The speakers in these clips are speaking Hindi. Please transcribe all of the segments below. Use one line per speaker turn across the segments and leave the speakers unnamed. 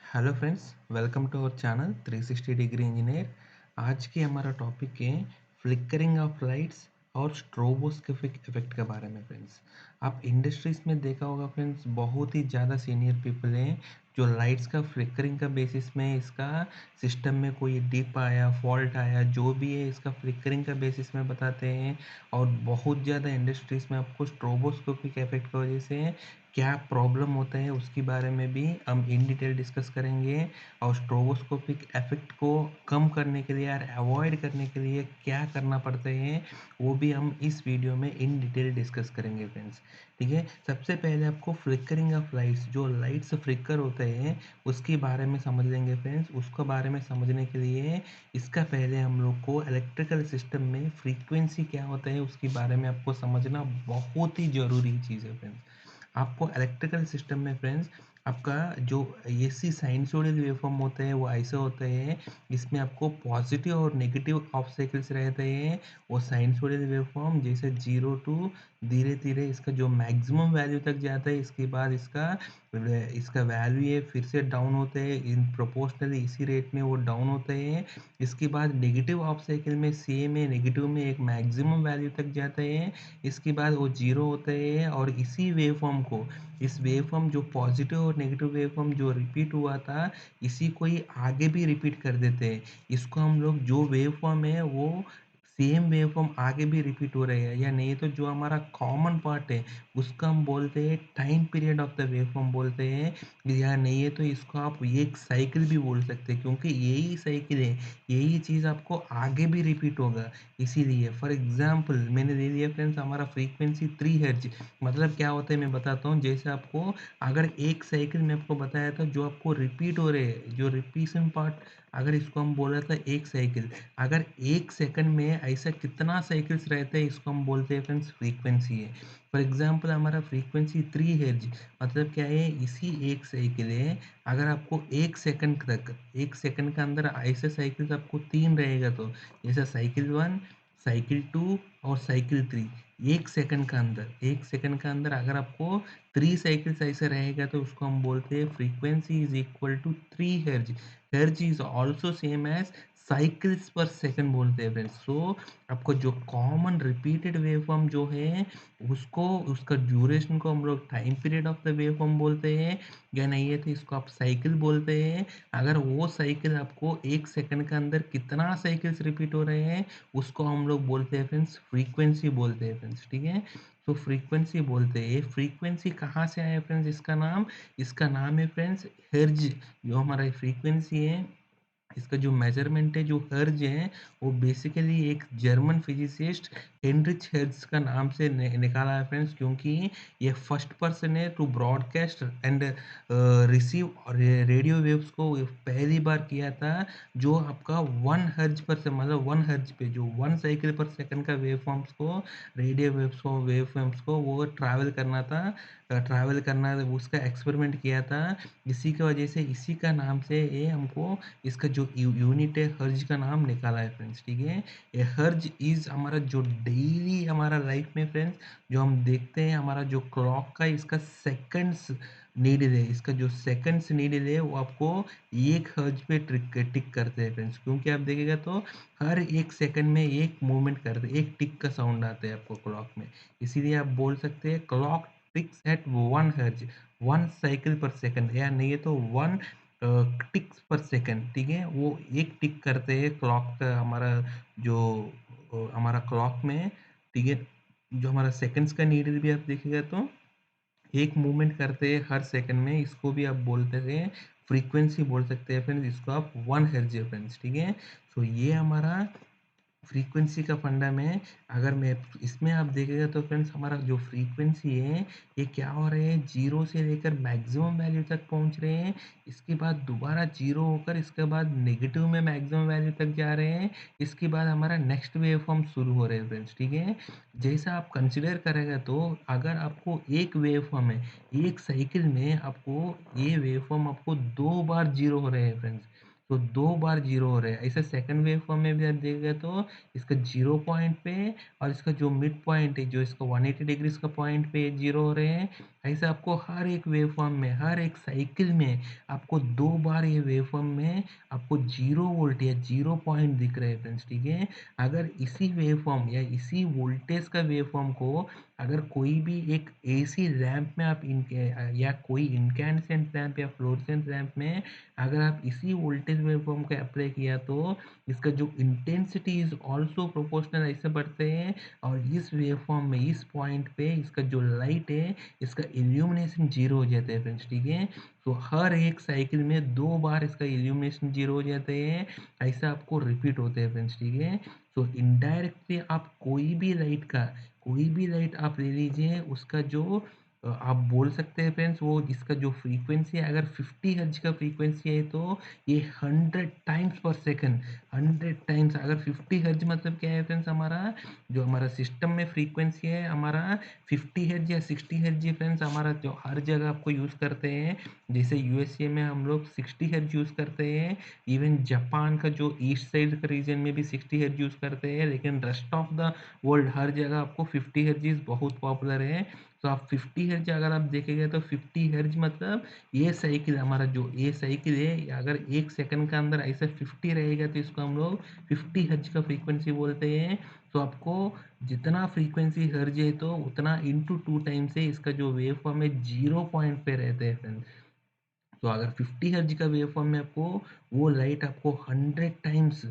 Hello friends, welcome to our channel 360 degree engineer. आज की हमारा टॉपिक है फ्लिकरिंग ऑफ लाइट्स और स्ट्रोबोस्कोपिक इफेक्ट के बारे में। फ्रेंड्स, आप इंडस्ट्रीज में देखा होगा फ्रेंड्स, बहुत ही ज़्यादा सीनियर पीपल हैं जो लाइट्स का फ्लिकरिंग का बेसिस में इसका सिस्टम में कोई डिप आया, फॉल्ट आया, जो भी है इसका फ्लिकरिंग का बेसिस में बताते हैं। और बहुत ज़्यादा इंडस्ट्रीज में आपको स्ट्रोबोस्कोपिक इफेक्ट की वजह से क्या प्रॉब्लम होता है उसके बारे में भी हम इन डिटेल डिस्कस करेंगे। और स्ट्रोबोस्कोपिक इफेक्ट को कम करने के लिए और अवॉइड करने के लिए क्या करना पड़ता है वो भी हम इस वीडियो में इन डिटेल डिस्कस करेंगे फ्रेंड्स। ठीक है, सबसे पहले आपको फ्लिकरिंग ऑफ लाइट्स, जो लाइट्स फ्लिकर होते हैं उसके बारे में समझ लेंगे फ्रेंड्स। उसके बारे में समझने के लिए इसका पहले हम लोग को इलेक्ट्रिकल सिस्टम में फ्रीक्वेंसी क्या होता है उसके बारे में आपको समझना बहुत ही ज़रूरी चीज़ है फ्रेंड्स। आपको इलेक्ट्रिकल सिस्टम में फ्रेंड्स आपका जो एसी साइनसोइडल वेवफॉर्म होते हैं वो ऐसे होते हैं, इसमें आपको पॉजिटिव और नेगेटिव ऑफ साइकिल्स रहते हैं। वो साइनसोइडल वेवफॉर्म जैसे 0 टू धीरे धीरे इसका जो मैक्सिमम वैल्यू तक जाता है, इसके बाद इसका वैल्यू ये फिर से डाउन होते हैं इन प्रोपोर्शनली, इसी रेट में वो डाउन होते हैं। इसके बाद नेगेटिव ऑफ साइकिल में सेम है, नेगेटिव में एक मैक्सिमम वैल्यू तक जाते हैं, इसके बाद वो जीरो होते हैं। और इसी वेवफॉर्म को, इस वेवफॉर्म जो पॉजिटिव और नेगेटिव वेवफॉर्म जो रिपीट हुआ था, इसी को ही आगे भी रिपीट कर देते हैं। इसको हम लोग, जो वेवफॉर्म है वो सेम वेवफॉर्म आगे भी रिपीट हो रहे हैं या नहीं, तो जो हमारा कॉमन पार्ट है उसका हम बोलते हैं time period of the waveform बोलते हैं। या नहीं है तो इसको आप एक साइकिल भी बोल सकते हैं, क्योंकि यही साइकिल है, यही चीज़ आपको आगे भी रिपीट होगा। इसीलिए फॉर एग्जांपल मैंने दे दिया फ्रेंड्स, हमारा फ्रीक्वेंसी 3 हर्ट्ज। मतलब क्या होता है मैं बताता हूँ। जैसे आपको अगर एक साइकिल में आपको बताया था जो आपको रिपीट हो रहे हैं, जो रिपीशन पार्ट, अगर इसको हम बोला था एक साइकिल, अगर एक सेकंड में ऐसा कितना साइकिल्स रहते हैं इसको हम बोलते हैं फ्रेंड्स फ्रीक्वेंसी है। फॉर एग्जांपल हमारा फ्रीक्वेंसी 3 हर्ट्ज, मतलब क्या है, इसी एक साइकिल है। अगर आपको एक सेकंड तक, एक सेकंड के अंदर ऐसे साइकिल्स आपको तीन रहेगा, तो जैसे साइकिल वन, साइकिल टू और साइकिल थ्री, एक सेकंड का अंदर अगर आपको 3 साइकिल्स ऐसे रहेगा तो उसको हम बोलते हैं frequency is equal to 3 hertz. Hertz is also same as cycles per second बोलते हैं फ्रेंड्स। सो आपको जो कॉमन रिपीटेड वेवफॉर्म जो है उसको, उसका ड्यूरेशन को हम लोग time period of the waveform बोलते हैं। या नहीं है तो इसको आप साइकिल बोलते हैं। अगर वो साइकिल आपको एक सेकंड के अंदर कितना साइकिल्स रिपीट हो रहे हैं उसको हम लोग बोलते हैं फ्रेंड्स फ्रीक्वेंसी बोलते हैं फ्रेंड्स। ठीक है, तो फ्रीक्वेंसी बोलते हैं। फ्रीक्वेंसी कहाँ से आया फ्रेंड्स, इसका नाम है फ्रेंड्स हर्ज। जो हमारा फ्रीक्वेंसी है, इसका जो मेजरमेंट है, जो हर्ज है, वो बेसिकली एक जर्मन फिजिसिस्ट हेनरिच हर्ज का नाम से निकाला है फ्रेंड्स। क्योंकि ये फर्स्ट पर्सन है to broadcast and receive radio waves को पहली बार किया था, जो आपका 1 हर्ज पर से, मतलब 1 हर्ज पे जो 1 साइकिल पर सेकंड का वेव फॉर्म्स को, रेडियो वेव्स को, वेव फॉर्म्स को वो ट्रैवल करना था, ट्रैवल करना, उसका एक्सपेरिमेंट किया था। इसी की वजह से, इसी का नाम से ये हमको, इसका जो यूनिट है हर्ज का नाम निकाला है फ्रेंड्स। ठीक है, ये हर्ज इज हमारा जो डेली हमारा लाइफ में फ्रेंड्स जो हम देखते हैं, हमारा जो क्लॉक का इसका सेकंड्स नीडल है, इसका जो सेकंड्स नीडल है वो आपको एक हर्ज पे टिक करते हैं फ्रेंड्स। क्योंकि आप देखिएगा तो हर एक सेकंड में एक मूवमेंट करते हैं, एक टिक का साउंड आता है आपको क्लॉक में। इसीलिए आप बोल सकते हैं क्लॉक टिक्स एट 1 हर्ज, 1 साइकिल पर सेकंड, या नहीं है तो 1 टिक्स पर सेकंड। ठीक है, वो एक टिक करते हैं क्लॉक का, हमारा जो हमारा क्लॉक में। ठीक है, जो हमारा सेकंड्स का नीडल भी आप देखिएगा तो एक मूवमेंट करते हैं हर सेकंड में, इसको भी आप बोलते हैं फ्रीक्वेंसी बोल सकते हैं फ्रेंड्स। इसको आप 1 हर्ज है फ्रेंड्स। ठीक है, सो ये हमारा फ्रीक्वेंसी का फंडा में। अगर मैं इसमें आप देखिएगा तो फ्रेंड्स, हमारा जो फ्रीक्वेंसी है ये क्या हो रहे हैं, जीरो से लेकर मैक्सिमम वैल्यू तक पहुंच रहे हैं, इसके बाद दोबारा जीरो होकर इसके बाद नेगेटिव में मैक्सिमम वैल्यू तक जा रहे हैं, इसके बाद हमारा नेक्स्ट वेव फॉर्म शुरू हो रहे हैं फ्रेंड्स। ठीक है, जैसा आप कंसिडर करेगा तो अगर आपको एक वेव फॉर्म है, एक साइकिल में आपको ये वेव फॉर्म आपको 2 बार जीरो हो रहे हैं फ्रेंड्स। तो 2 बार 0 हो रहा है। ऐसे सेकंड वेव फॉर्म में भी आप देखिएगा तो इसका 0 पॉइंट पे और इसका जो मिड पॉइंट है, जो इसका 180 डिग्रीज़ का पॉइंट पे 0 हो रहे हैं। ऐसे आपको हर एक वेव फॉर्म में, हर एक साइकिल में आपको 2 बार ये वेव फॉर्म में आपको 0 वोल्ट या 0 पॉइंट दिख रहे हैं फ्रेंड्स, ठीक है? अगर इसी वेव फॉर्म या इसी वोल्टेज का वेव फॉर्म को अगर कोई भी एक एसी लैंप में आप या कोई इनकैंडेसेंट लैंप या फ्लोरेसेंट लैंप में अगर आप इसी वोल्टेज वेवफॉर्म को अप्लाई किया तो इसका जो इंटेंसिटी इज ऑल्सो प्रोपोर्शनल ऐसे बढ़ते हैं और इस वेवफॉर्म में इस पॉइंट पे इसका जो लाइट है इसका इल्यूमिनेशन जीरो हो जाता है फ्रेंड्स, ठीक है? तो हर एक साइकिल में 2 बार इसका इल्यूमिनेशन जीरो हो जाते हैं। ऐसा आपको रिपीट होते हैं फ्रेंड्स, ठीक है? तो इनडायरेक्टली आप कोई भी लाइट आप ले लीजिए, उसका जो आप बोल सकते हैं फ्रेंड्स, वो इसका जो फ्रीक्वेंसी है अगर 50 हर्ट्ज का फ्रीक्वेंसी है तो ये 100 टाइम्स पर सेकंड, 100 टाइम्स। अगर 50 हर्ट्ज मतलब क्या है फ्रेंड्स, हमारा जो हमारा सिस्टम में फ्रीक्वेंसी है हमारा 50 हर्ट्ज या 60 हर्ट्ज है फ्रेंड्स, हमारा जो हर जगह आपको यूज़ करते हैं। जैसे यूएसए में हम लोग 60 हर्ट्ज यूज़ करते हैं। इवन जापान का जो ईस्ट साइड का रीजन में भी 60 हर्ट्ज यूज़ करते हैं, लेकिन रेस्ट ऑफ द वर्ल्ड हर जगह आपको 50 हर्ट्ज बहुत पॉपुलर है। तो आप 50 हर्ट्ज अगर आप देखेंगे तो 50 हर्ट्ज मतलब ये साइकिल हमारा जो ये साइकिल है अगर 1 सेकंड के अंदर ऐसा 50 रहेगा तो इसको हम लोग 50 हर्ट्ज का फ्रीक्वेंसी बोलते हैं। तो आपको जितना फ्रीक्वेंसी हर्ट्ज है तो उतना इंटू 2 टाइम्स से इसका जो वेव फॉर्म है 0 पॉइंट पे रहते हैं फ्रेंड्स। तो अगर 50 हर्ट्ज का वेवफॉर्म में आपको वो लाइट आपको 100 टाइम्स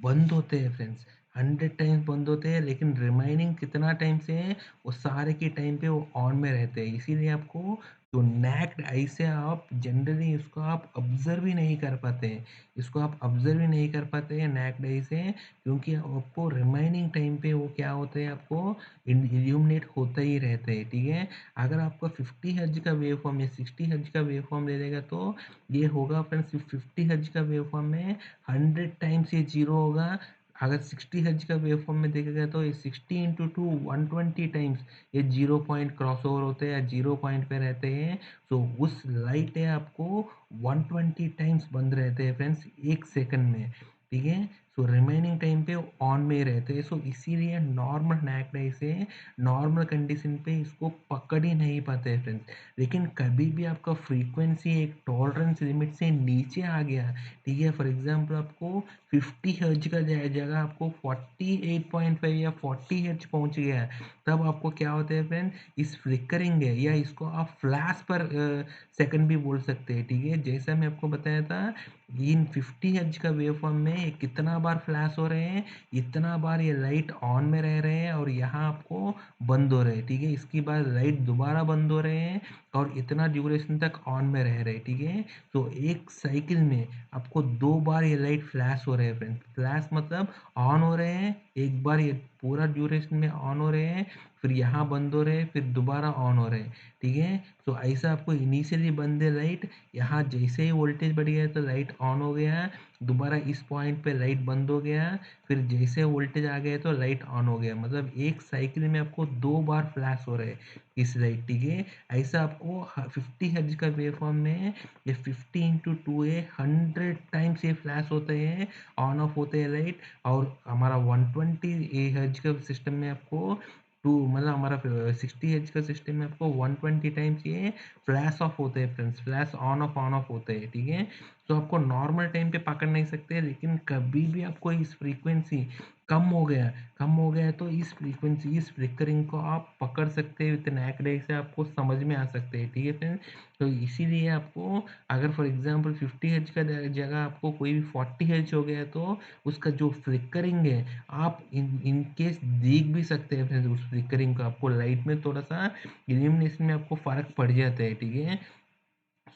बंद होते हैं फ्रेंड्स, 100 टाइम्स बंद होते हैं, लेकिन रिमाइनिंग कितना टाइम से है वो सारे के टाइम पे वो ऑन में रहते हैं। इसीलिए आपको जो नैक्ड आई से आप जनरली इसको आप ऑब्जर्व ही नहीं कर पाते हैं, इसको आप ऑब्जर्व ही नहीं कर पाते हैं नैक्ड आई से, क्योंकि आपको रिमाइनिंग टाइम पे वो क्या होते हैं आपको इल्यूमिनेट होते ही रहते हैं, ठीक है? अगर आपका 50 हर्ट्ज का वेवफॉर्म या 60 हर्ट्ज का वेवफॉर्म ले लेगा तो ये होगा फ्रेंड्स 50 हर्ट्ज का वेवफॉर्म में 100 टाइम्स ये जीरो होगा। अगर 60 हर्ट्ज का वेवफॉर्म में देखेगा तो ये 60 इंटू टू 120 टाइम्स ये जीरो पॉइंट क्रॉस ओवर होते हैं या जीरो पॉइंट पे रहते हैं। तो उस लाइट है आपको 120 टाइम्स बंद रहते हैं फ्रेंड्स 1 सेकंड में, ठीक है? सो रिमेनिंग टाइम पे ऑन में ही रहते हैं। सो इसीलिए नॉर्मल नैक से नॉर्मल कंडीशन पे इसको पकड़ ही नहीं पाते फ्रेंड्स। लेकिन कभी भी आपका फ्रीक्वेंसी एक टॉलरेंस लिमिट से नीचे आ गया, ठीक है? फॉर एग्जांपल आपको 50 हर्ट्ज का जगह आपको 48.5 या 40 हर्ट्ज पहुंच गया, तब आपको क्या होता है फ्रेंड, इस फ्लिकरिंग है या इसको आप फ्लैश पर सेकंड भी बोल सकते हैं, ठीक है? जैसा मैं आपको बताया था इन 50 हर्ट्ज का वेवफॉर्म में कितना बार फ्लैश हो रहे हैं, इतना बार ये लाइट ऑन में रह रहे हैं और यहाँ आपको बंद हो रहे हैं, ठीक है? इसके बाद लाइट दोबारा बंद हो रहे हैं और इतना ड्यूरेशन तक ऑन में रह रहे हैं, ठीक है? तो एक साइकिल में आपको 2 बार ये लाइट फ्लैश हो रहे हैं फ्रेंड्स। फ्लैश मतलब ऑन हो रहे हैं, एक बार ये पूरा ड्यूरेशन में ऑन हो रहे हैं, फिर यहाँ बंद हो रहे हैं, फिर दोबारा ऑन हो रहे हैं, ठीक है? तो ऐसा आपको इनिशियली बंद है लाइट, यहाँ जैसे ही वोल्टेज बढ़ गया तो लाइट ऑन हो गया, दोबारा इस पॉइंट पे लाइट बंद हो गया, फिर जैसे वोल्टेज आ गया तो लाइट ऑन हो गया। मतलब एक साइकिल में आपको 2 बार फ्लैश हो रहे हैं इस लाइट, ठीक है? ऐसा आपको 50 हर्ट्ज का वेवफॉर्म में ये 50 इंटू टू है 100 टाइम्स ये फ्लैश होते हैं, ऑन ऑफ होते हैं लाइट। और हमारा 120 हर्ट्ज का सिस्टम में आपको टू मतलब हमारा 60 हर्ट्ज का सिस्टम में आपको 120 टाइम्स ये फ्लैश ऑफ होते हैं फ्रेंड्स, फ्लैश ऑन ऑफ होते हैं, ठीक है? तो आपको नॉर्मल टाइम पे पकड़ नहीं सकते, लेकिन कभी भी आपको इस फ्रीक्वेंसी कम हो गया है तो इस फ्रीक्वेंसी इस फ्लिकरिंग को आप पकड़ सकते हैं, विद एक्यूरेसी से आपको समझ में आ सकते हैं, ठीक है फ्रेंड्स? तो इसीलिए आपको अगर फॉर एग्जांपल 50 हर्ट्ज का जगह आपको कोई भी 40 हर्ट्ज हो गया तो उसका जो फ्लिकरिंग है आप इन केस देख भी सकते हैं फ्रेंड्स, उस फ्लिकरिंग को आपको लाइट में थोड़ा सा इल्यूमिनेशन में आपको फर्क पड़ जाता है, ठीक है?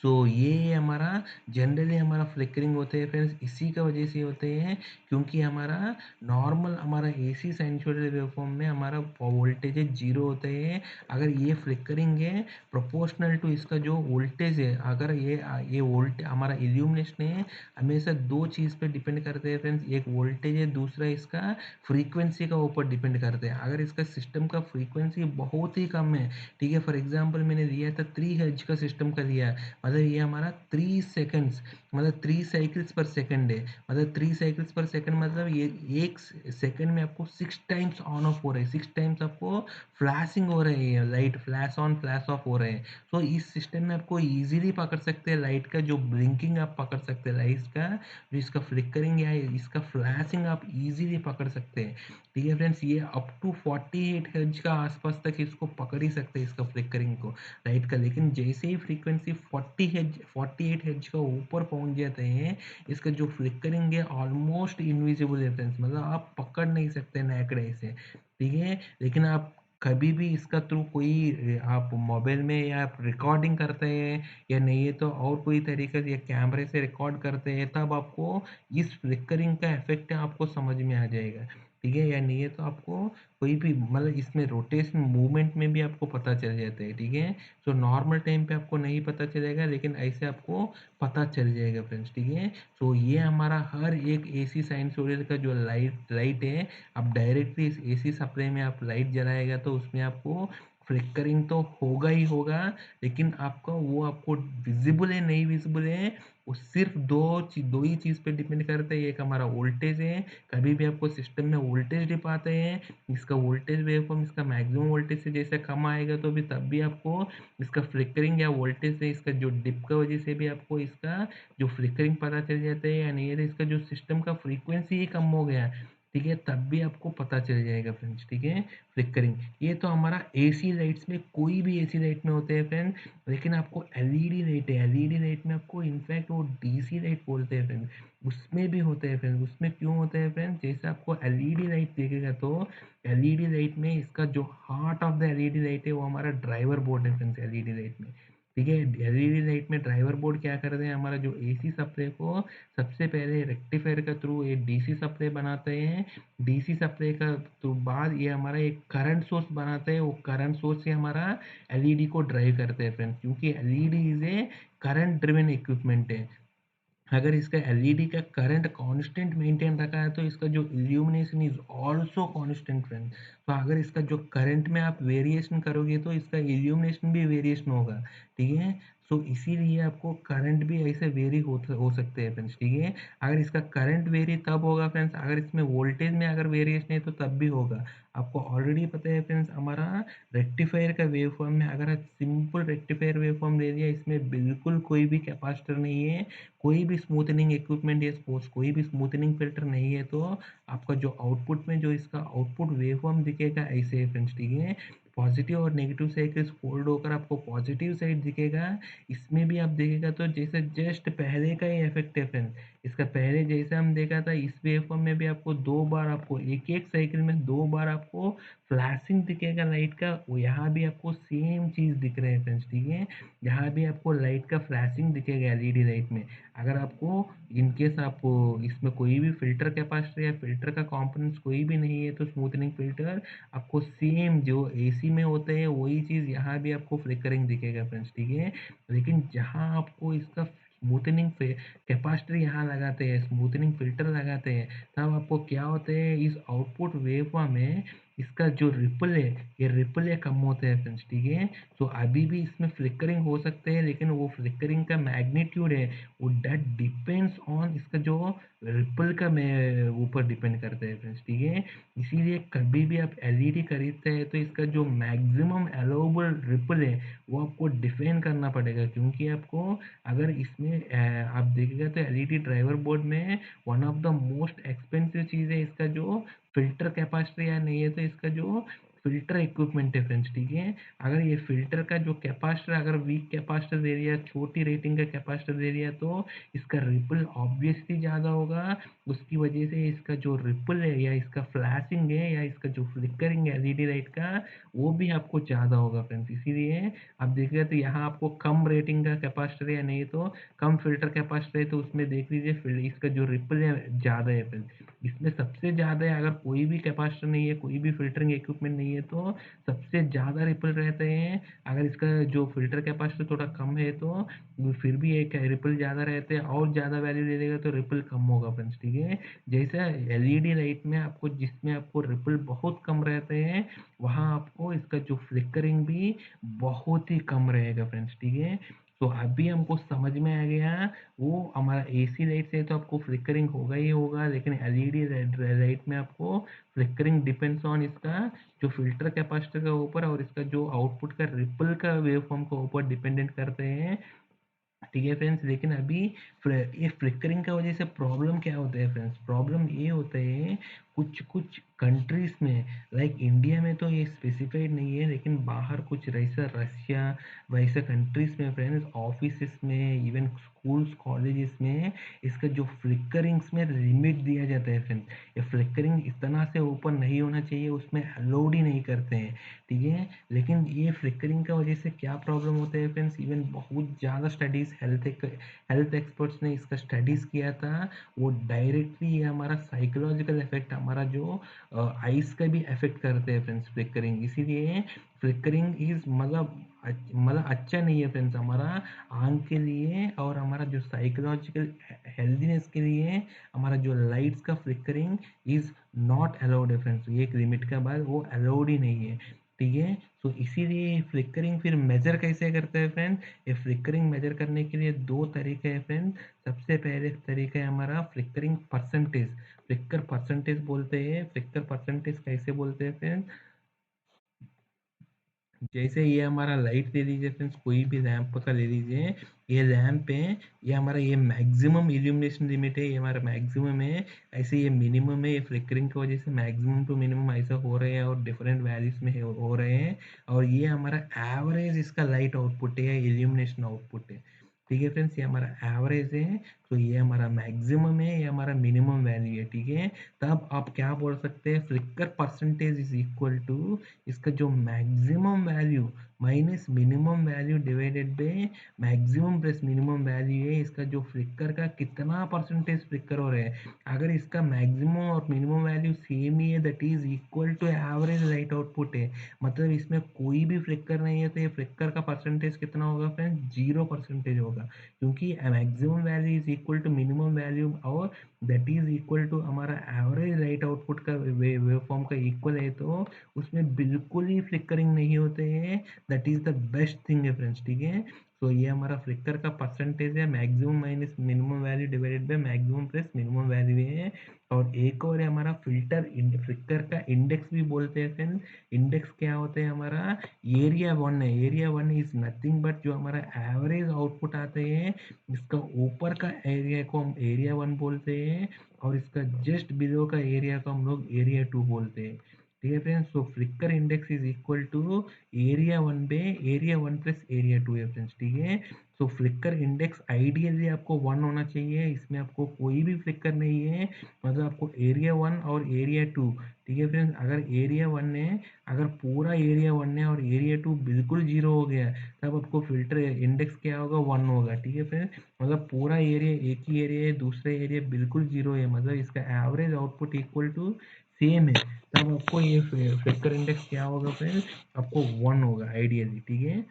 सो ये हमारा जनरली हमारा फ्लिकरिंग होते हैं फ्रेंड्स इसी का वजह से होते हैं, क्योंकि हमारा नॉर्मल हमारा एसी साइनसॉइडल वेवफॉर्म में हमारा वोल्टेज है जीरो होते हैं। अगर ये फ्लिकरिंग है प्रोपोर्शनल टू इसका जो वोल्टेज है, अगर ये वोल्ट हमारा इल्यूमिनेशन है हमेशा दो चीज़ पे डिपेंड करते हैं फ्रेंड्स, एक वोल्टेज है, दूसरा इसका फ्रीक्वेंसी का ऊपर डिपेंड करते हैं। अगर इसका सिस्टम का फ्रीक्वेंसी बहुत ही कम है, ठीक है? फॉर एग्जांपल मैंने दिया था 3 हर्ट्ज का सिस्टम का लिया, मतलब ये हमारा 3 सेकंड्स मतलब 3 साइकिल्स पर सेकंड है। मतलब 3 साइकिल्स पर सेकंड मतलब ये 1 सेकंड में आपको 6 टाइम्स ऑन ऑफ हो रहा है, 6 टाइम्स आपको फ्लैशिंग हो रही है, light flash on flash of हो रहे हैं। तो इस सिस्टम में आपको ईज़िली पकड़ सकते हैं लाइट का जो ब्लिंकिंग आप पकड़ सकते हैं लाइट्स का, जो इसका फ्लिकरिंग या इसका फ्लैशिंग आप ईज़िली पकड़ सकते हैं। ठीक है फ्रेंड्स, ये अप टू 48 हर्ट्ज का आसपास तक इसको पकड़ ही सकते हैं इसका फ्लिकरिंग को लाइट का। लेकिन जैसे ही फ्रीक्वेंसी 48 हर्ट्ज का ऊपर पहुंच जाते हैं, इसका जो फ्लिकरिंग है ऑलमोस्ट इनविजिबल है फ्रेंड्स, मतलब आप पकड़ नहीं सकते नेकेड आई से। ठीक है, लेकिन आप कभी भी इसका थ्रू कोई आप मोबाइल में या आप रिकॉर्डिंग करते हैं या नहीं है तो और कोई तरीके से या कैमरे से रिकॉर्ड करते हैं, तब आपको इस फ्लिकरिंग का इफेक्ट आपको समझ में आ जाएगा। ठीक है, या नहीं है तो आपको कोई भी मतलब इसमें रोटेशन मूवमेंट में भी आपको पता चल जाता है। ठीक है, तो नॉर्मल टाइम पे आपको नहीं पता चलेगा, लेकिन ऐसे आपको पता चल जाएगा फ्रेंड्स। ठीक है, तो ये हमारा हर एक एसी साइनसोइडल का जो लाइट लाइट है, आप डायरेक्टली इस एसी सप्लाई में आप लाइट जलाएगा तो उसमें आपको फ्लिकरिंग तो होगा ही होगा, लेकिन आपका वो आपको विजिबल है नहीं विजिबल है, वो सिर्फ दो ही चीज़ पे डिपेंड करता है। एक हमारा वोल्टेज है, कभी भी आपको सिस्टम में वोल्टेज डिप आते हैं, इसका वोल्टेज वेवफॉर्म इसका मैक्सिमम वोल्टेज से जैसे कम आएगा तो भी तब भी आपको इसका फ्लिकरिंग या वोल्टेज से इसका जो डिप का वजह से भी आपको इसका जो फ्लिकरिंग पता चल जाता है, या नहीं है तो इसका जो सिस्टम का फ्रीक्वेंसी ही कम हो गया, ठीक है, तब भी आपको पता चल जाएगा फ्रेंड्स। ठीक है, फ्लिकरिंग ये तो हमारा एसी लाइट्स में, कोई भी एसी लाइट में होते हैं फ्रेंड। लेकिन आपको एलईडी लाइट है, एलईडी लाइट में आपको इनफैक्ट वो डीसी लाइट बोलते हैं फ्रेंड, उसमें भी होते हैं फ्रेंड। उसमें क्यों होते हैं फ्रेंड, जैसे आपको एलईडी लाइट देखेगा तो एलईडी लाइट में इसका जो heart of the LED light है वो हमारा ड्राइवर बोर्ड है फ्रेंड्स एलईडी लाइट में। ठीक है, एलईडी लाइट में ड्राइवर बोर्ड क्या करते हैं, हमारा जो एसी सप्लाई को सबसे पहले रेक्टिफायर के थ्रू ये डीसी सप्लाई बनाते हैं। डीसी सप्लाई का तो बाद ये हमारा एक करंट सोर्स बनाते हैं, वो करंट सोर्स से हमारा एलईडी को ड्राइव करते हैं फ्रेंड्स, क्योंकि LED is a current driven equipment है। अगर इसका एलईडी का करंट कांस्टेंट मेंटेन रखा है तो इसका जो illumination is also constant friend. तो अगर इसका जो करंट में आप वेरिएशन करोगे तो इसका इल्यूमिनेशन भी वेरिएशन होगा। ठीक है, सो इसीलिए आपको करंट भी ऐसे वेरी हो सकते हैं फ्रेंड्स। ठीक है, अगर इसका करंट वेरी तब होगा फ्रेंड्स अगर इसमें वोल्टेज में अगर वेरिएशन है तो तब भी होगा। आपको ऑलरेडी पता है फ्रेंड्स, हमारा रेक्टिफायर का वेव फॉर्म में अगर आप सिंपल रेक्टिफायर वेव फॉर्म ले लिया, इसमें बिल्कुल कोई भी कैपेसिटर नहीं है, कोई भी स्मूथनिंग इक्विपमेंट या सपोज कोई भी स्मूथनिंग फिल्टर नहीं है, तो आपका जो आउटपुट में जो इसका आउटपुट वेवफॉर्म दिखेगा ऐसे है फ्रेंड्स। ठीक है, पॉजिटिव और नेगेटिव साइकिल्स फोल्ड होकर आपको पॉजिटिव साइड दिखेगा। इसमें भी आप देखेगा तो जैसे जस्ट पहले का ही इफेक्ट है फ्रेंड्स। इसका पहले जैसे हम देखा था इस वेवफॉर्म में भी आपको दो बार, आपको एक एक साइकिल में दो बार आपको फ्लैशिंग दिखेगा लाइट का, वो यहाँ भी आपको सेम चीज़ दिख रहा है फ्रेंड्स। ठीक है, यहाँ भी आपको लाइट का फ्लैशिंग दिखेगा एलईडी लाइट में। अगर आपको इन केस आपको इसमें कोई भी फ़िल्टर कैपेसिटर या फ़िल्टर का कंपोनेंट्स कोई भी नहीं है तो स्मूथनिंग फ़िल्टर आपको सेम जो एसी में होते हैं वही चीज़ यहाँ भी आपको फ्लिकरिंग दिखेगा फ्रेंड्स। ठीक है, लेकिन जहाँ आपको इसका स्मूथनिंग कैपेसिटर यहाँ लगाते हैं, स्मूथनिंग फ़िल्टर लगाते हैं, तब आपको क्या होते हैं, इस आउटपुट वेवफॉर्म में इसका जो रिपल है, ये रिपल ये कम होते हैं फ्रेंड्स। ठीक है, तो अभी भी इसमें फ्लिकरिंग हो सकते हैं, लेकिन वो फ्लिकरिंग का मैग्नीट्यूड है वो दैट डिपेंड्स ऑन इसका जो रिपल का में ऊपर डिपेंड करता है फ्रेंड्स। ठीक है, इसीलिए कभी भी आप एलईडी खरीदते हैं तो इसका जो मैक्सिमम अलाउबल रिपल है वो आपको डिफाइन करना पड़ेगा, क्योंकि आपको अगर इसमें आप देखिएगा तो एलईडी ड्राइवर बोर्ड में one of the most expensive चीज़ है इसका जो फ़िल्टर कैपेसिटर, या नहीं है तो इसका जो फ़िल्टर इक्विपमेंट है फ्रेंड्स। ठीक है, अगर ये फ़िल्टर का जो कैपेसिटर अगर वीक कैपेसिटर दे दिया, छोटी रेटिंग का कैपेसिटर दे दिया तो इसका रिपल ऑब्वियसली ज़्यादा होगा। उसकी वजह से इसका जो रिपल है या इसका फ्लैशिंग है या इसका जो फ्लिकरिंग है एलईडी लाइट का, वो भी आपको ज़्यादा होगा फ्रेंड्स। इसीलिए आप देखिएगा तो यहाँ आपको कम रेटिंग का कैपेसिटर या नहीं तो कम फ़िल्टर कैपेसिटर है तो उसमें देख लीजिए इसका जो रिपल है ज़्यादा है फ्रेंड्स। इसमें सबसे ज़्यादा है, अगर कोई भी कैपेसिटर नहीं है, कोई भी फ़िल्टरिंग इक्विपमेंट नहीं है तो सबसे ज़्यादा रिपल रहते हैं। अगर इसका जो फ़िल्टर कैपेसिटर थोड़ा कम है तो वो फिर भी एक रिपल ज़्यादा रहते हैं, और ज़्यादा वैल्यू ले लेगा तो रिपल कम होगा फ्रेंड्स। ठीक है, जैसे एलईडी लाइट में आपको जिसमें आपको रिपल बहुत कम रहते हैं, वहाँ आपको इसका जो फ्लिकरिंग भी बहुत ही कम रहेगा फ्रेंड्स। ठीक है, तो अभी हमको समझ में आ गया, वो हमारा एसी लाइट से तो आपको फ्लिकरिंग होगा ही होगा, लेकिन एलईडी लाइट में आपको फ्लिकरिंग डिपेंड्स ऑन इसका जो फ़िल्टर कैपेसिटर के ऊपर और इसका जो आउटपुट का रिपल का वेवफॉर्म के ऊपर डिपेंडेंट करते हैं। ठीक है फ्रेंड्स, लेकिन अभी ये फ्लिकरिंग का वजह से प्रॉब्लम क्या होता है फ्रेंड्स, प्रॉब्लम ये होता है कुछ कुछ कंट्रीज में, लाइक इंडिया में तो ये स्पेसिफाइड नहीं है, लेकिन बाहर कुछ ऐसा रशिया वैसे कंट्रीज में फ्रेंड्स, ऑफिस में, इवन स्कूल्स कॉलेजेस में इसका जो फ्लिकरिंग्स में लिमिट दिया जाता है फ्रेंड्स। ये फ्लिकरिंग इतना से ऊपर नहीं होना चाहिए, उसमें अलाउड ही नहीं करते हैं। ठीक है, लेकिन ये फ्लिकरिंग का वजह से क्या प्रॉब्लम होता है फ्रेंड्स, इवन बहुत ज़्यादा स्टडीज़ हेल्थ एक्सपर्ट्स ने इसका स्टडीज़ किया था। वो डायरेक्टली ये हमारा साइकोलॉजिकल इफेक्ट, हमारा जो आइज़ का भी इफेक्ट करते हैं फ्रेंड्स फ्लिकरिंग। इसीलिए फ्लिकरिंग इज़ मतलब अच्छा नहीं है फ्रेंड्स हमारा आँख के लिए, और हमारा जो साइकोलॉजिकल हेल्दीनेस के लिए हमारा जो लाइट्स का फ्लिकरिंग इज़ नॉट अलाउड है फ्रेंड्स। ये एक लिमिट के बाद वो अलाउड ही नहीं है। ठीक है, तो इसीलिए फ्लिकरिंग फिर मेजर कैसे करते हैं फ्रेंड, ये फ्लिकरिंग मेजर करने के लिए दो तरीके हैं फ्रेंड। सबसे पहले तरीका है हमारा फ्लिकरिंग परसेंटेज, फ्लिकर परसेंटेज बोलते हैं। फ्लिकर परसेंटेज कैसे बोलते हैं फ्रेंड, जैसे ये हमारा लाइट ले लीजिए फ्रेंड्स, कोई भी लैंप का ले लीजिए। ये लैंप है, ये हमारा ये मैक्सिमम इल्यूमिनेशन लिमिट है, ये हमारा मैक्सिमम है। ऐसे ये मिनिमम है, ये फ्लिकरिंग की वजह से मैक्सिमम टू मिनिमम ऐसा हो रहे हैं और डिफरेंट वैल्यूज में हो रहे हैं। और ये हमारा एवरेज इसका लाइट आउटपुट है, इल्यूमिनेशन आउटपुट है। ठीक है फ्रेंड्स, ये हमारा एवरेज है, तो ये हमारा मैक्सिमम है, ये हमारा मिनिमम वैल्यू है। ठीक है, तब आप क्या बोल सकते हैं, flicker percentage is equal to इसका जो maximum value minus minimum value divided by maximum plus minimum value है, इसका जो फ्लिकर का कितना परसेंटेज फ्लिकर हो रहा है। अगर इसका मैक्सिमम और मिनिमम वैल्यू सेम ही है, that is equal to average light output है, मतलब इसमें कोई भी फ्लिकर नहीं है, तो ये फ्लिकर का परसेंटेज कितना होगा फ्रेंड, 0% होगा, क्योंकि maximum value is equal to minimum value और दैट इज इक्वल टू हमारा एवरेज लाइट आउटपुट का वेव फॉर्म का इक्वल है, तो उसमें बिल्कुल ही फ्लिकरिंग नहीं होते हैं। That is the best thing है फ्रेंड्स। ठीक है, तो ये हमारा फ्लिकर का परसेंटेज है, maximum minus minimum value divided by maximum plus minimum value है। और एक और है हमारा फ्लिकर का इंडेक्स भी बोलते हैं फ्रेंड। इंडेक्स क्या होता है हमारा, एरिया वन है। Area one is nothing but जो हमारा एवरेज आउटपुट आते हैं, इसका ऊपर का एरिया को हम एरिया वन बोलते हैं, और इसका जस्ट बिलो का एरिया को हम लोग एरिया टू बोलते हैं। ठीक है friends, so flicker index is equal to area one पे area one plus area two है फ्रेंड्स। ठीक है, सो फ्लिकर इंडेक्स आइडियली आपको वन होना चाहिए, इसमें आपको कोई भी फ्लिकर नहीं है, मतलब आपको एरिया वन और एरिया टू। ठीक है फ्रेंड्स, अगर एरिया वन है, अगर पूरा एरिया वन है और एरिया टू बिल्कुल जीरो हो गया, तब आपको फिल्टर इंडेक्स क्या होगा, वन होगा। ठीक है फ्रेंड्स, मतलब पूरा एरिया एक ही एरिया है, दूसरे एरिया बिल्कुल जीरो है, मतलब इसका average output equal to same है, तब आपको ये फ्लिकर इंडेक्स क्या होगा फ्रेंड्स, आपको वन होगा आइडियली। ठीक है,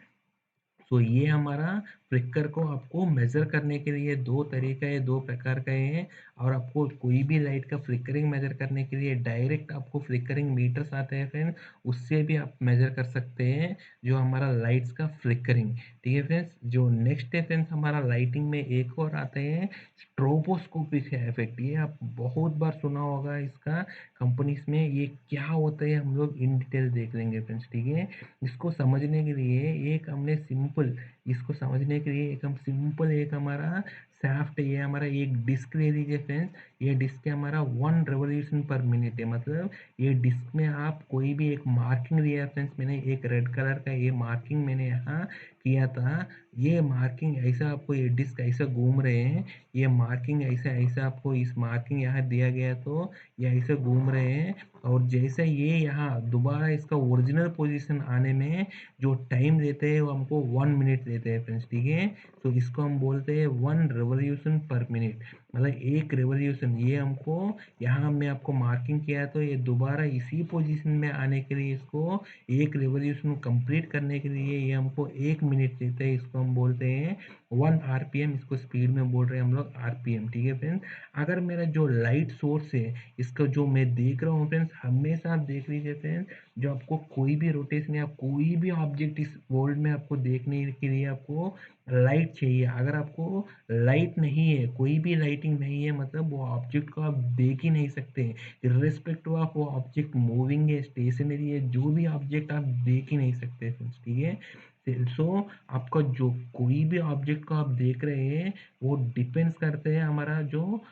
तो ये हमारा फ्लिकर को आपको मेजर करने के लिए दो तरीका है, दो प्रकार का है। और आपको कोई भी लाइट का फ्लिकरिंग मेजर करने के लिए डायरेक्ट आपको फ्लिकरिंग मीटर्स आते हैं फ्रेंड, उससे भी आप मेजर कर सकते हैं जो हमारा लाइट्स का फ्लिकरिंग। ठीक है फ्रेंड्स, जो नेक्स्ट है फ्रेंड्स हमारा लाइटिंग में एक और आते हैं स्ट्रोबोस्कोपिक इफेक्ट। ये आप बहुत बार सुना होगा इसका कंपनीज में, ये क्या होता है हम लोग इन डिटेल देख लेंगे फ्रेंड्स। ठीक है, इसको समझने के लिए एक हमने सिंपल, इसको समझने के लिए एक हम सिंपल एक हमारा शाफ्ट, ये हमारा एक डिस्क ले लीजिए फ्रेंड्स। ये डिस्क है हमारा 1 रेवोल्यूशन पर मिनट है, मतलब ये डिस्क में आप कोई भी एक मार्किंग लिया है फ्रेंड्स, मैंने एक रेड कलर का ये मार्किंग मैंने यहाँ किया था। ये मार्किंग ऐसा आपको ये डिस्क ऐसा घूम रहे हैं, ये मार्किंग ऐसा ऐसा आपको इस मार्किंग यहाँ दिया गया, तो ये ऐसे घूम रहे हैं। और जैसे ये यहाँ दोबारा इसका ओरिजिनल पोजीशन आने में जो टाइम लेते हैं वो हमको 1 मिनट लेते हैं फ्रेंड्स। ठीक है, तो इसको हम बोलते हैं 1 रेवोल्यूशन पर मिनट, मतलब एक रेवोल्यूशन। ये हमको यहाँ हमने आपको मार्किंग किया, तो ये दोबारा इसी पोजीशन में आने के लिए इसको एक रेवोल्यूशन कंप्लीट करने के लिए ये हमको 1 मिनट लेते हैं, इसको हम बोलते हैं 1 RPM, इसको स्पीड में बोल रहे हैं हम लोग RPM। ठीक है फ्रेंड्स, अगर मेरा जो लाइट सोर्स है इसका जो मैं देख रहा हूँ फ्रेंड्स, हमेशा आप देख लीजिए फ्रेंड्स, जो आपको कोई भी रोटेशन या कोई भी ऑब्जेक्ट इस वर्ल्ड में आपको देखने के लिए आपको लाइट चाहिए। अगर आपको लाइट नहीं है, कोई भी लाइटिंग नहीं है, मतलब वो ऑब्जेक्ट को आप देख ही नहीं सकते। इर्रेस्पेक्टिव ऑफ वो ऑब्जेक्ट मूविंग है, स्टेशनरी है, जो भी ऑब्जेक्ट आप देख ही नहीं सकते फ्रेंड्स, ठीक है। सो आपका जो कोई भी ऑब्जेक्ट को आप देख रहे हैं, वो डिपेंड्स करते हैं हमारा जो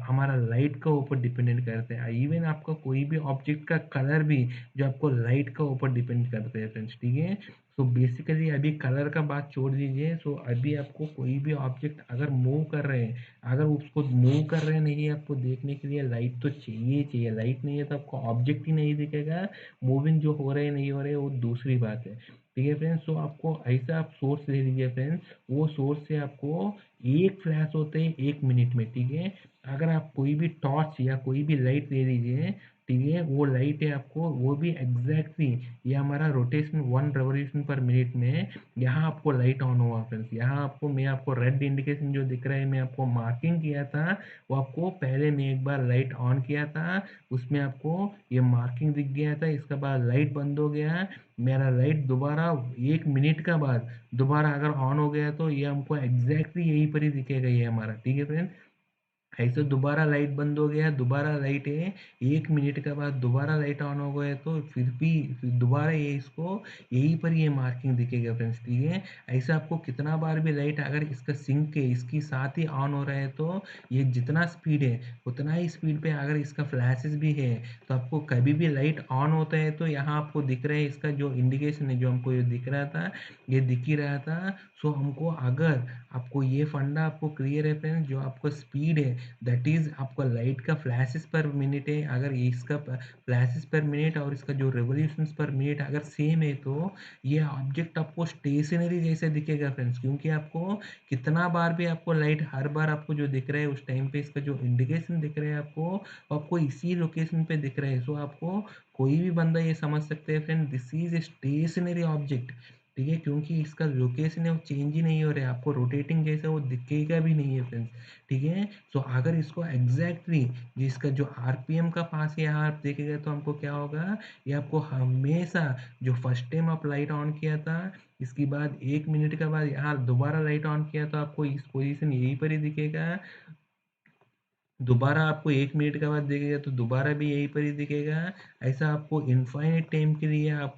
हमारा लाइट के ऊपर डिपेंडेंट करते हैं। इवन आपका कोई भी ऑब्जेक्ट का कलर भी जो आपको लाइट के ऊपर डिपेंड करते हैं फ्रेंड्स, ठीक है। सो बेसिकली अभी कलर का बात छोड़ दीजिए। सो अभी आपको कोई भी ऑब्जेक्ट अगर मूव कर रहे हैं, अगर उसको मूव कर रहे नहीं है, आपको देखने के लिए लाइट तो चाहिए ही चाहिए। लाइट नहीं है तो आपको ऑब्जेक्ट ही नहीं दिखेगा। मूविंग जो हो रहे नहीं हो रहे वो दूसरी बात है, ठीक है फ्रेंड्स। सो आपको ऐसा आप सोर्स ले लीजिए फ्रेंड्स, वो सोर्स से आपको एक फ्लैश होते हैं 1 मिनट में, ठीक है। अगर आप कोई भी टॉर्च या कोई भी लाइट ले लीजिए, ठीक है, वो लाइट है आपको, वो भी एग्जैक्टली ये हमारा रोटेशन 1 रेवोल्यूशन पर मिनट में यहाँ आपको लाइट ऑन हुआ फ्रेंड्स। यहाँ आपको मैं आपको रेड इंडिकेशन जो दिख रहा है, मैं आपको मार्किंग किया था, वो आपको पहले मैं एक बार लाइट ऑन किया था, उसमें आपको ये मार्किंग दिख गया था। इसके बाद लाइट बंद हो गया, मेरा लाइट दोबारा 1 मिनट का बाद दोबारा अगर ऑन हो गया, तो ये हमको एग्जैक्टली यहीं पर ही दिखेगा ये हमारा, ठीक है फ्रेंड्स। ऐसे दोबारा लाइट बंद हो गया, दोबारा लाइट है, 1 मिनट के बाद दोबारा लाइट ऑन हो गया, तो फिर दोबारा ये इसको यहीं पर ये मार्किंग दिखेगा फ्रेंड्स, ठीक है। ऐसे आपको कितना बार भी लाइट अगर इसका सिंक है, इसकी साथ ही ऑन हो रहा है, तो ये जितना स्पीड है उतना ही स्पीड पे अगर इसका फ्लैशेस भी है, तो आपको कभी भी लाइट ऑन होता है तो यहाँ आपको दिख रहा है इसका जो इंडिकेशन है, जो हमको ये दिख रहा था, ये दिख ही रहा था। सो हमको अगर आपको ये फंडा आपको क्लियर है फ्रेंड्स, जो आपको स्पीड है दैट इज़ आपका लाइट का फ्लैशेस पर मिनट है, अगर इसका फ्लैशेस पर मिनट और इसका जो रेवोल्यूशंस पर मिनट अगर सेम है, तो ये ऑब्जेक्ट आपको स्टेशनरी जैसे दिखेगा फ्रेंड्स। क्योंकि आपको कितना बार भी आपको लाइट हर बार आपको जो दिख रहा है उस टाइम पे इसका जो इंडिकेशन दिख रहा है आपको, वो आपको इसी लोकेशन पे दिख रहा है। सो आपको कोई भी बंदा ये समझ सकते हैं friend, this is a stationary object, ठीक है। क्योंकि इसका लोकेशन है वो चेंज ही नहीं हो रहा है, आपको रोटेटिंग जैसा वो दिखेगा भी नहीं है फ्रेंड्स, ठीक है। सो अगर इसको एग्जैक्टली जिसका जो आरपीएम का पास यहाँ आप देखेगा, तो हमको क्या होगा, ये आपको हमेशा जो फर्स्ट टाइम आप लाइट ऑन किया था, इसके बाद 1 मिनट के बाद यहाँ दोबारा लाइट ऑन किया, तो आपको इस पोजीशन यहीं पर ही दिखेगा। दोबारा आपको 1 मिनट के बाद दिखेगा, तो दोबारा भी यहीं पर ही दिखेगा। ऐसा आपको इनफाइनाइट टाइम के लिए आप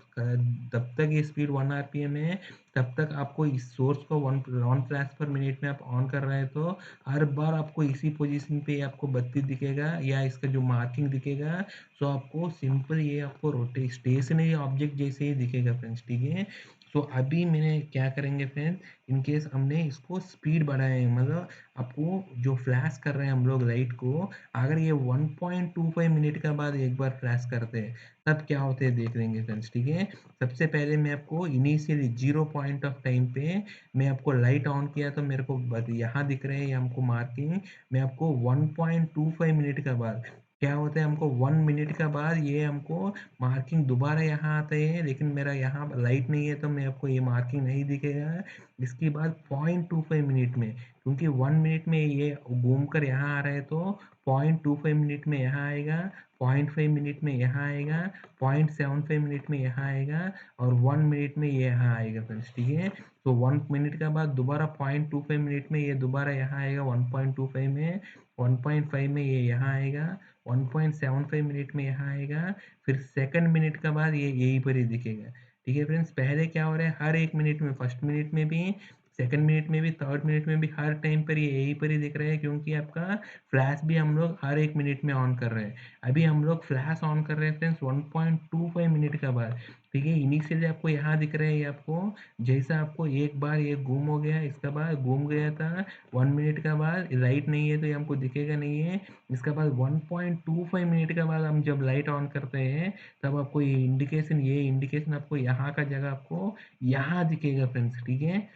तब तक ये स्पीड 1 आरपीएम है, तब तक आपको इस सोर्स को वन फ्लैश पर मिनट में आप ऑन कर रहे हैं, तो हर बार आपको इसी पोजीशन पे आपको बत्ती दिखेगा या इसका जो मार्किंग दिखेगा। सो आपको सिंपल ये आपको रोटे स्टेशनरी ऑब्जेक्ट जैसे ही दिखेगा फ्रेंड्स, ठीक है। सो अभी मैंने क्या करेंगे फ्रेंड्स, इन केस हमने इसको स्पीड बढ़ाया है, मतलब आपको जो फ्लैश कर रहे हैं हम लोग लाइट को, अगर ये 1.25 मिनट के बाद एक बार फ्लैश करते हैं, तब क्या होते हैं देख लेंगे फ्रेंड्स, ठीक है। सबसे पहले मैं आपको इनिशियली 0 पॉइंट ऑफ टाइम पे मैं आपको लाइट ऑन किया, तो मेरे को यहाँ दिख रहे हैं ये हमको मार्किंग। मैं आपको 1.25 मिनट के बाद क्या होता है, हमको 1 मिनट के बाद ये हमको मार्किंग दोबारा यहाँ आता है, लेकिन मेरा यहाँ लाइट नहीं है, तो मैं आपको ये मार्किंग नहीं दिखेगा। इसके बाद 0.25 मिनट में, क्योंकि 1 मिनट में ये घूम कर यहाँ आ रहा है, तो 0.25 मिनट में यहाँ आएगा, 0.5 मिनट में यहाँ आएगा, 0.75 मिनट में यहाँ आएगा, और 1 मिनट में ये यहाँ आएगा फ्रेंड्स, ठीक है। तो 1 मिनट के बाद दोबारा 0.25 मिनट में ये दोबारा यहाँ आएगा, 1.25 में, 1.5 में ये यहाँ आएगा, 1.75 मिनट में यहाँ आएगा, फिर सेकंड मिनट के बाद ये यहीं पर ही दिखेगा, ठीक है फ्रेंड्स। पहले क्या हो रहा है, हर 1 मिनट में, फर्स्ट मिनट में भी, सेकंड मिनट में भी, थर्ड मिनट में भी, हर टाइम पर ये यहीं पर ही दिख रहा है, क्योंकि आपका फ्लैश भी हम लोग हर 1 मिनट में ऑन कर रहे हैं। अभी हम लोग फ्लैश ऑन कर रहे हैं फ्रेंड्स 1.25 मिनट के बाद, ठीक है। इनिशियली आपको यहाँ दिख रहा है, ये आपको जैसा आपको एक बार ये गुम हो गया, इसका बाद गुम गया था, 1 मिनट का बाद लाइट नहीं है तो ये हमको दिखेगा नहीं है। इसके बाद 1.25 मिनट के बाद हम जब लाइट ऑन करते हैं, तब आपको ये इंडिकेशन आपको यहाँ का जगह आपको यहाँ दिखेगा फ्रेंड्स, ठीक है।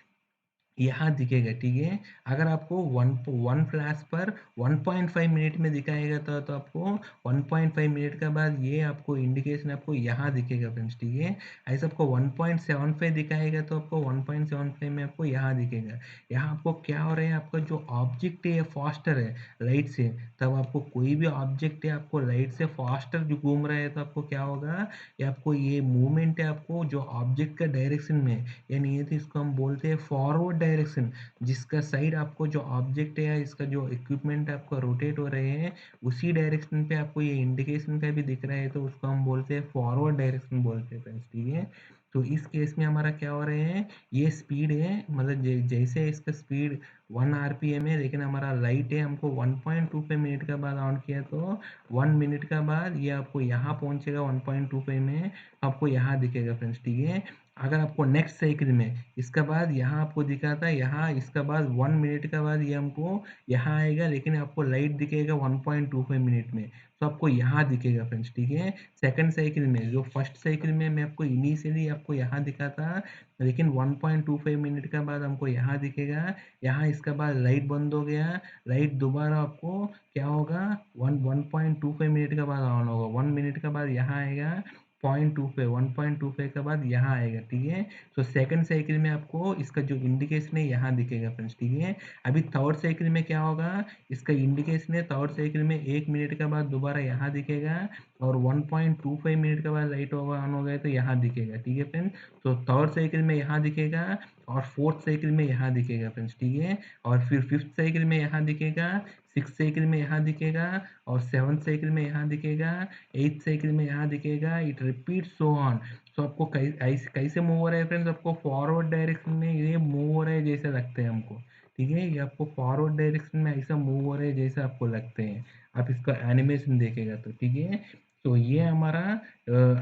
यहाँ दिखेगा, ठीक है। अगर आपको वन वन फ्लैश पर 1.5 मिनट में दिखाएगा, तो आपको 1.5 मिनट के बाद ये आपको इंडिकेशन आपको यहाँ दिखेगा फ्रेंड्स, ठीक है। ऐसे आपको 1.75 दिखाएगा, तो आपको 1.75 में आपको यहाँ दिखेगा। यहाँ आपको क्या हो रहा है, आपका जो ऑब्जेक्ट है फास्टर है लाइट से, तब आपको कोई भी ऑब्जेक्ट है आपको लाइट से फास्टर जो घूम रहा है, तो आपको क्या होगा, ये आपको ये मूवमेंट है आपको जो ऑब्जेक्ट का डायरेक्शन में, यानी ये तो इसको हम बोलते हैं फॉरवर्ड डायरेक्शन, जिसका साइड आपको जो ऑब्जेक्ट है या इसका जो इक्विपमेंट है आपका रोटेट हो रहे हैं, उसी डायरेक्शन पे आपको ये इंडिकेशन का भी दिख रहा है, तो उसको हम बोलते हैं फॉरवर्ड डायरेक्शन बोलते हैं फ्रेंड्स, ठीक है। तो इस केस में हमारा क्या हो रहे हैं, ये स्पीड है, मतलब जैसे इसका स्पीड 1 आरपीएम है, लेकिन हमारा लाइट है हमको 1.25 मिनट का बाद ऑन किया, तो 1 मिनट का बाद ये आपको यहाँ पहुँचेगा 1.25 में, आपको यहाँ दिखेगा फ्रेंड्स, ठीक है। अगर आपको नेक्स्ट साइकिल में इसका बाद यहाँ आपको दिखा था, यहाँ इसका बाद 1 मिनट का बाद ये हमको यहाँ आएगा, लेकिन आपको लाइट दिखेगा 1.25 मिनट में, तो आपको यहाँ दिखेगा फ्रेंड्स, ठीक है। सेकंड साइकिल में, जो फर्स्ट साइकिल में मैं आपको इनिशियली आपको यहाँ दिखा था, लेकिन 1.25 मिनट का बाद हमको यहाँ दिखेगा, यहाँ इसका बाद लाइट बंद हो गया, लाइट दोबारा आपको क्या होगा 1.25 मिनट का बाद ऑन होगा, 1 मिनट का बाद यहाँ आएगा 1.25 के बाद यहाँ आएगा, ठीक है। तो सेकंड साइकिल में आपको इसका जो इंडिकेशन है यहाँ दिखेगा फ्रेंड्स, ठीक है। अभी थर्ड साइकिल में क्या होगा, इसका इंडिकेशन है थर्ड साइकिल में 1 मिनट के बाद दोबारा यहाँ दिखेगा, और 1.25 मिनट के बाद लाइट होगा ऑन हो गया तो यहाँ दिखेगा, ठीक है फ्रेंड्स। तो थर्ड साइकिल में यहाँ दिखेगा, और फोर्थ साइकिल में यहाँ दिखेगा फ्रेंड्स, ठीक है। और फिर फिफ्थ साइकिल में यहाँ दिखेगा, सिक्स साइकिल में यहाँ दिखेगा, और सेवन्थ साइकिल में यहाँ दिखेगा, एट्थ साइकिल में यहाँ दिखेगा, इट रिपीट सो ऑन। तो आपको कैसे मूव हो रहा है फ्रेंड्स, आपको फॉरवर्ड डायरेक्शन में ये मूव हो रहा है जैसे लगते हैं हमको, ठीक है। ये आपको फॉरवर्ड डायरेक्शन में ऐसा मूव हो रहा है जैसे आपको लगते हैं, आप इसका एनिमेशन देखेगा तो, ठीक है। तो ये हमारा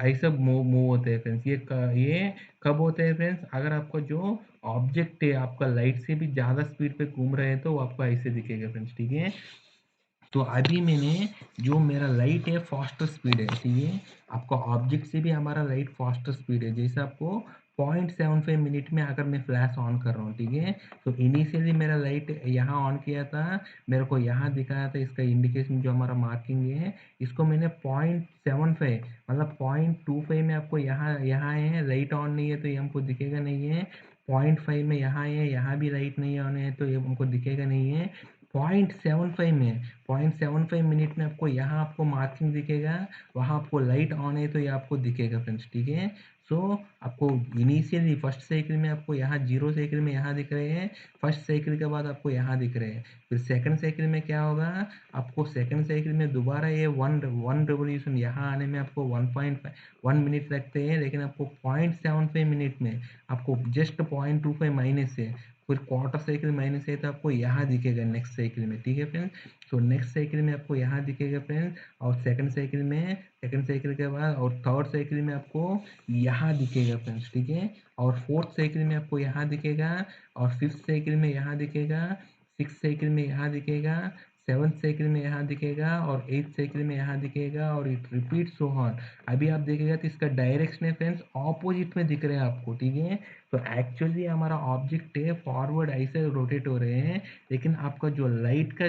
ऐसा मूव मूव होते हैं फ्रेंड्स, ये कब होते हैं फ्रेंड्स, अगर आपका जो ऑब्जेक्ट है आपका लाइट से भी ज़्यादा स्पीड पे घूम रहे हैं तो वो आपको ऐसे दिखेगा फ्रेंड्स, ठीक है। तो अभी मैंने जो मेरा लाइट है फास्टर स्पीड है, ठीक है। आपका ऑब्जेक्ट से भी हमारा लाइट फास्टर स्पीड है, जैसे आपको 0.75 मिनट में अगर मैं फ्लैश ऑन कर रहा हूँ, ठीक है। तो इनिशियली मेरा लाइट यहाँ ऑन किया था, मेरे को यहाँ दिखाया था इसका इंडिकेशन जो हमारा मार्किंग है, इसको मैंने 0.75 मतलब 0.25 में आपको यहाँ यहाँ है, लाइट ऑन नहीं है तो ये हमको दिखेगा नहीं है। 0.5 में यहाँ है, यहाँ भी लाइट नहीं ऑन है तो ये हमको दिखेगा नहीं है। 0.75 में 0.75 मिनट में आपको यहाँ आपको मार्किंग दिखेगा, वहाँ आपको लाइट ऑन है तो ये आपको दिखेगा फ्रेंड्स, ठीक है। सो आपको इनिशियली फर्स्ट साइकिल में आपको यहाँ जीरो साइकिल में यहाँ दिख रहे हैं, फर्स्ट साइकिल के बाद आपको यहाँ दिख रहे हैं, फिर सेकंड साइकिल में क्या होगा, आपको सेकंड साइकिल में दोबारा ये वन वन रिवोल्यूशन यहाँ आने में आपको 1.1 मिनट लगते हैं, लेकिन आपको 0.75 मिनट में आपको जस्ट 0.25 माइनस है, फिर क्वार्टर साइकिल माइनस है तो आपको यहाँ दिखेगा नेक्स्ट साइकिल में, ठीक है फ्रेंड्स। तो नेक्स्ट साइकिल में आपको यहाँ दिखेगा फ्रेंड्स, और सेकंड साइकिल के बाद और थर्ड साइकिल में आपको यहाँ दिखेगा फ्रेंड्स, ठीक है। और फोर्थ साइकिल में आपको यहाँ दिखेगा, और फिफ्थ साइकिल में यहाँ दिखेगा, सिक्स साइकिल में यहाँ दिखेगा, सेवन्थ साइकिल में यहाँ दिखेगा, और एट्थ साइकिल में यहाँ दिखेगा, और इट रिपीट सो ऑन। अभी आप देखिएगा तो इसका डायरेक्शन है फ्रेंड्स ऑपोजिट में दिख रहे हैं आपको, ठीक है। तो एक्चुअली हमारा ऑब्जेक्ट है फॉरवर्ड ऐसे रोटेट हो रहे हैं, लेकिन आपका जो लाइट का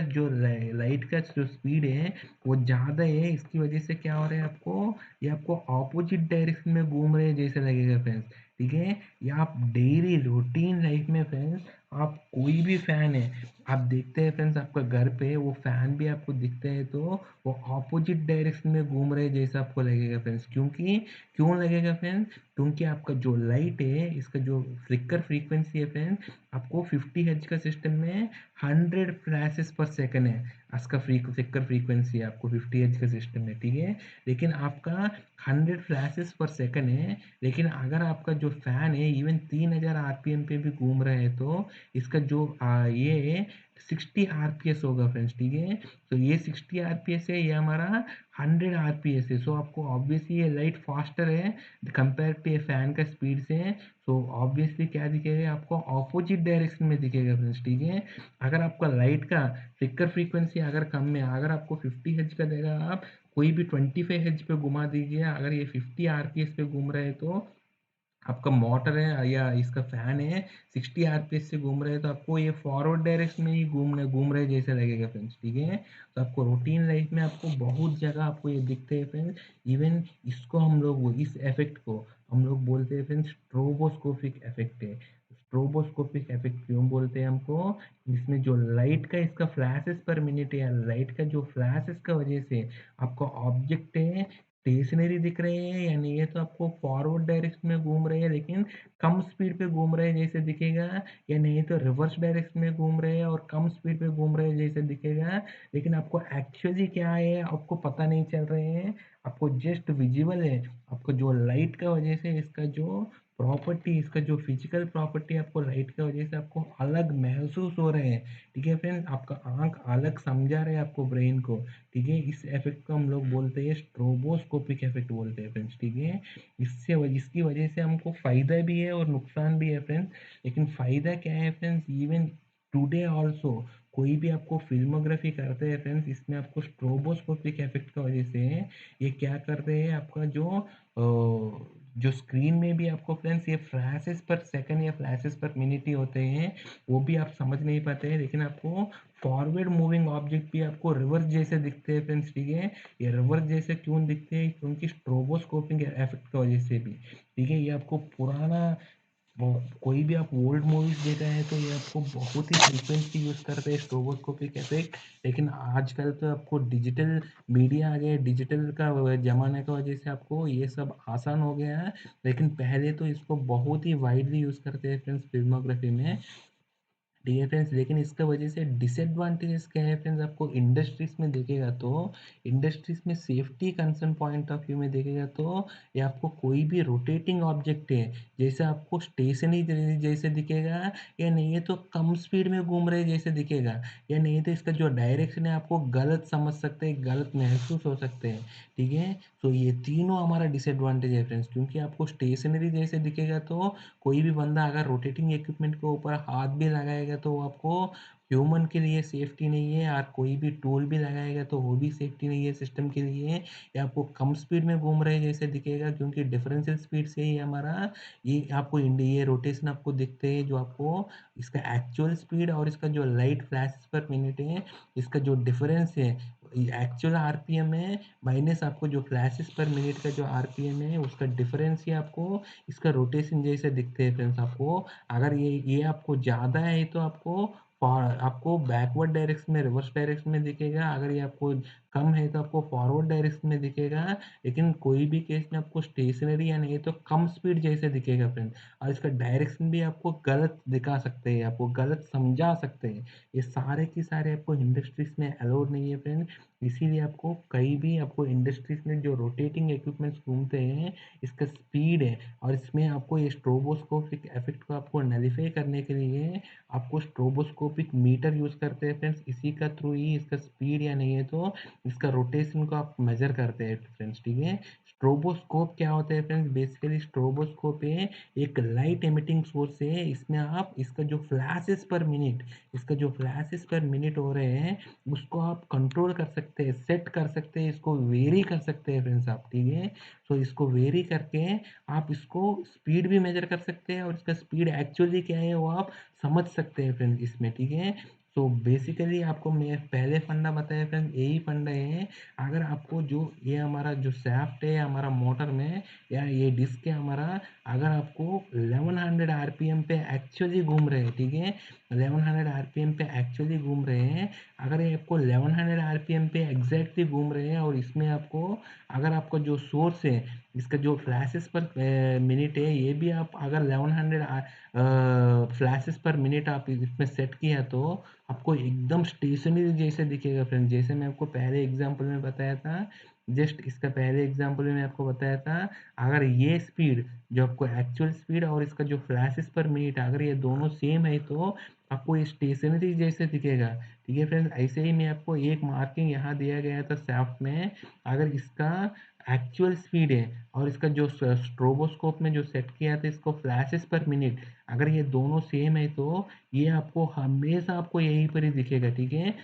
जो स्पीड है वो ज़्यादा है, इसकी वजह से क्या हो रहा है आपको, ये आपको ऑपोजिट डायरेक्शन में घूम रहे हैं जैसे लगेगा फ्रेंड्स, ठीक है। ये आप डेली रूटीन लाइफ में फ्रेंड्स, आप कोई भी फैन है आप देखते हैं फ्रेंड्स, आपका घर पे वो फैन भी आपको दिखते हैं तो वो ऑपोजिट डायरेक्शन में घूम रहे हैं जैसा आपको लगेगा फ्रेंड्स, क्योंकि क्यों लगेगा फ्रेंड्स, क्योंकि आपका जो लाइट है इसका जो फ्लिकर फ्रीक्वेंसी है फ्रेंड्स, आपको 50 हर्ट्ज का सिस्टम में 100 फ्लैशेस पर सेकंड है, इसका फ्लिकर फ्रीक्वेंसी है आपको 50 हर्ट्ज का सिस्टम में, ठीक है। लेकिन आपका 100 फ्लैशेस पर सेकंड है, लेकिन अगर आपका जो फैन है इवन 3000 आरपीएम पे भी घूम रहा है तो इसका जो ये 60 आरपीएस होगा फ्रेंड्स, ठीक है। तो ये 60 आरपीएस है, ये हमारा 100 आरपीएस है, सो आपको ऑब्वियसली ये लाइट फास्टर है कंपेयर टू ये फैन का स्पीड से। सो ऑब्वियसली क्या दिखेगा आपको, ऑपोजिट डायरेक्शन में दिखेगा फ्रेंड्स, ठीक है। अगर आपका लाइट का फ्लिकर फ्रीक्वेंसी अगर कम है, अगर आपको 50 हर्ट्ज का देगा, आप कोई भी 25 हर्ट्ज पे घुमा दीजिए, अगर ये 50 आरपीएस पे घूम रहे हैं तो आपका मोटर है या इसका फैन है 60 आरपीएस से घूम रहे हैं तो आपको ये फॉरवर्ड डायरेक्शन में ही घूम रहे जैसे लगेगा फ्रेंड्स, ठीक है। तो आपको रूटीन लाइफ में आपको बहुत जगह आपको ये दिखते हैं फ्रेंड्स, इवन इसको हम लोग इस इफेक्ट को हम लोग बोलते हैं फ्रेंड्स स्ट्रोबोस्कोपिक इफेक्ट है। स्ट्रोबोस्कोपिक इफेक्ट क्यों बोलते हैं हमको, इसमें जो लाइट का इसका फ्लैशेस पर मिनट है या लाइट का जो फ्लैशेस का वजह से आपका ऑब्जेक्ट है स्टेशनरी दिख रहे हैं या नहीं है तो आपको फॉरवर्ड डायरेक्शन में घूम रहे हैं लेकिन कम स्पीड पे घूम रहे हैं जैसे दिखेगा, या नहीं तो रिवर्स डायरेक्शन में घूम रहे हैं और कम स्पीड पे घूम रहे हैं जैसे दिखेगा, लेकिन आपको एक्चुअली क्या है आपको पता नहीं चल रहे हैं, आपको जस्ट विजिबल है, आपको जो लाइट का वजह से इसका जो प्रॉपर्टी, इसका जो फिजिकल प्रॉपर्टी आपको लाइट की वजह से आपको अलग महसूस हो रहे हैं। ठीक है फ्रेंड्स, आपका आंख अलग समझा रहे हैं आपको ब्रेन को। ठीक है, इस इफेक्ट को हम लोग बोलते हैं स्ट्रोबोस्कोपिक इफेक्ट बोलते हैं फ्रेंड्स। ठीक है, इसकी वजह से हमको फायदा भी है और नुकसान भी है फ्रेंड्स। लेकिन फायदा क्या है फ्रेंड्स, इवन टुडे ऑल्सो कोई भी आपको फिल्मोग्राफी करते हैं फ्रेंड्स, इसमें आपको स्ट्रोबोस्कोपिक इफेक्ट की वजह से ये क्या करते हैं, आपका जो स्क्रीन में भी आपको फ्रेंड्स ये फ्लैशेस पर सेकंड या फ्लैशेस पर मिनट ही होते हैं, वो भी आप समझ नहीं पाते हैं, लेकिन आपको फॉरवर्ड मूविंग ऑब्जेक्ट भी आपको रिवर्स जैसे दिखते हैं फ्रेंड्स। ठीक है, ये रिवर्स जैसे क्यों दिखते हैं, क्योंकि स्ट्रोबोस्कोपिक इफेक्ट की वजह से भी। ठीक है, ये आपको पुराना वो कोई भी आप ओल्ड मूवीज देख रहे हैं तो ये आपको बहुत ही फ्रीक्वेंटली यूज़ करते हैं स्ट्रोबोस्कोपिक इफेक्ट। लेकिन आजकल तो आपको डिजिटल मीडिया आ गया है, डिजिटल का ज़माने की वजह से आपको ये सब आसान हो गया है। लेकिन पहले तो इसको बहुत ही वाइडली यूज़ करते हैं फ्रेंड्स फिल्मोग्राफी में। ठीक है फ्रेंड्स, लेकिन इसका वजह से डिसएडवांटेजेस क्या है फ्रेंड्स, आपको इंडस्ट्रीज में देखेगा तो इंडस्ट्रीज में safety concern point of view में देखेगा तो ये आपको कोई भी रोटेटिंग ऑब्जेक्ट है जैसे आपको स्टेशनरी जैसे दिखेगा, या नहीं है तो कम स्पीड में घूम रहे जैसे दिखेगा, या नहीं तो इसका जो डायरेक्शन है आपको गलत समझ सकते हैं, गलत महसूस हो सकते हैं। ठीक है, तो ये तीनों हमारा डिसएडवांटेज है फ्रेंड्स, क्योंकि आपको स्टेशनरी जैसे दिखेगा तो कोई भी बंदा अगर रोटेटिंग इक्विपमेंट के ऊपर हाथ भी लगाएगा तो वो आपको ह्यूमन के लिए सेफ्टी नहीं है, और कोई भी टूल भी लगाएगा तो वो भी सेफ्टी नहीं है सिस्टम के लिए। ये आपको कम स्पीड में घूम रहे जैसे दिखेगा, क्योंकि डिफरेंशियल स्पीड से ही हमारा ये आपको ये रोटेशन आपको दिखते हैं, जो आपको इसका एक्चुअल स्पीड और इसका जो लाइट फ्लैश पर मिनट है, इसका जो डिफरेंस है एक्चुअल आरपीएम है माइनस आपको जो फ्लैशेस पर मिनट का जो आरपीएम है उसका डिफरेंस ही आपको इसका रोटेशन जैसे दिखते हैं फ्रेंड्स। आपको अगर ये आपको ज़्यादा है तो आपको बैकवर्ड डायरेक्शन में, रिवर्स डायरेक्शन में दिखेगा, अगर ये आपको कम है तो आपको फॉरवर्ड डायरेक्शन में दिखेगा। लेकिन कोई भी केस में आपको स्टेशनरी या नहीं तो कम स्पीड जैसे दिखेगा फ्रेंड, और इसका डायरेक्शन भी आपको गलत दिखा सकते हैं, आपको गलत समझा सकते हैं। ये सारे के सारे आपको इंडस्ट्रीज में अलाउड नहीं है फ्रेंड। इसीलिए आपको कहीं भी आपको इंडस्ट्रीज में जो रोटेटिंग इक्विपमेंट्स घूमते हैं, इसका स्पीड है, और इसमें आपको ये स्ट्रोबोस्कोपिक इफेक्ट को आपको नलिफाई करने के लिए आपको स्ट्रोबोस्कोपिक मीटर यूज़ करते हैं फ्रेंड्स। इसी का थ्रू ही इसका स्पीड या नहीं है तो इसका रोटेशन को आप मेजर करते हैं फ्रेंड्स। ठीक है, स्ट्रोबोस्कोप क्या होता है फ्रेंड्स, बेसिकली स्ट्रोबोस्कोप है एक लाइट एमिटिंग सोर्स है, इसमें आप इसका जो फ्लैशेस पर मिनट, इसका जो फ्लैशेस पर मिनट हो रहे हैं उसको आप कंट्रोल कर सकते हैं, सेट कर सकते हैं, इसको वेरी कर सकते हैं फ्रेंड्स आप। ठीक है, सो इसको वेरी करके आप इसको स्पीड भी मेजर कर सकते हैं, और इसका स्पीड एक्चुअली क्या है वो आप समझ सकते हैं फ्रेंड्स इसमें। ठीक है, सो बेसिकली आपको मैं पहले फंडा बताया फ्रेंड्स, यही फंडा है। अगर आपको जो ये हमारा जो शाफ्ट है हमारा मोटर में, या ये डिस्क है हमारा, अगर आपको 1100 आरपीएम पे एक्चुअली घूम रहे हैं, ठीक है, 1100 आरपीएम पे एक्चुअली घूम रहे हैं, अगर ये आपको 1100 आरपीएम पे एग्जैक्टली घूम रहे हैं, और इसमें आपको अगर आपका जो सोर्स है इसका जो फ्लैशेस पर मिनट है ये भी आप अगर 1100 फ्लैशेस पर मिनट आप इसमें सेट किया तो आपको एकदम स्टेशनरी जैसे दिखेगा फ्रेंड। जैसे मैं आपको पहले एग्जांपल में बताया था, जस्ट इसका पहले एग्जांपल में मैं आपको बताया था, अगर ये स्पीड जो आपको एक्चुअल स्पीड और इसका जो फ्लैशेस पर मिनट अगर ये दोनों सेम है तो आपको ये स्टेशनरी जैसे दिखेगा। ठीक है फ्रेंड्स, ऐसे ही मैं आपको एक मार्किंग यहाँ दिया गया था शाफ्ट में, अगर इसका एक्चुअल स्पीड है और इसका जो स्ट्रोबोस्कोप में जो सेट किया था इसको फ्लैशेस पर मिनट, अगर ये दोनों सेम है तो ये आपको हमेशा आपको यहीं पर ही दिखेगा। ठीक है,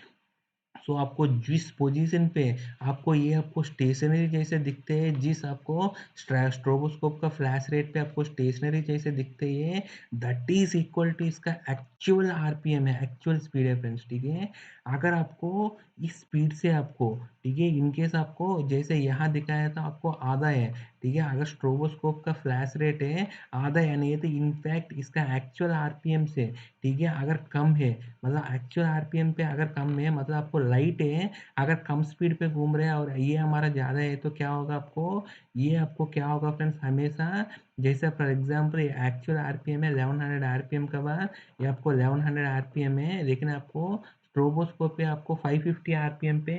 सो आपको जिस पोजीशन पे आपको ये आपको स्टेशनरी जैसे दिखते हैं, जिस आपको स्ट्रोबोस्कोप का फ्लैश रेट पे आपको स्टेशनरी जैसे दिखते हैं, दैट इज इक्वल टू इसका एक्चुअल आरपीएम है, एक्चुअल स्पीड है फ्रेंड्स। ठीक है, अगर आपको इस स्पीड से आपको, ठीक है, इनकेस आपको जैसे यहाँ दिखाया था आपको आधा है, ठीक है। अगर स्ट्रोबोस्कोप का फ्लैश रेट है आधा यानी है तो इनफैक्ट इसका एक्चुअल आरपीएम से, ठीक है, अगर कम है, मतलब एक्चुअल आरपीएम पे अगर कम है, मतलब आपको लाइट है, अगर कम स्पीड पे घूम रहे हैं और ये हमारा ज़्यादा है तो क्या होगा आपको, ये आपको क्या होगा फ्रेंड्स, हमेशा जैसे फॉर एग्जांपल ये एक्चुअल आरपीएम है 1100 आरपीएम का बाद, ये आपको 1100 आरपीएम है, लेकिन आपको स्ट्रोबोस्कोप पे आपको 550 आरपीएम पे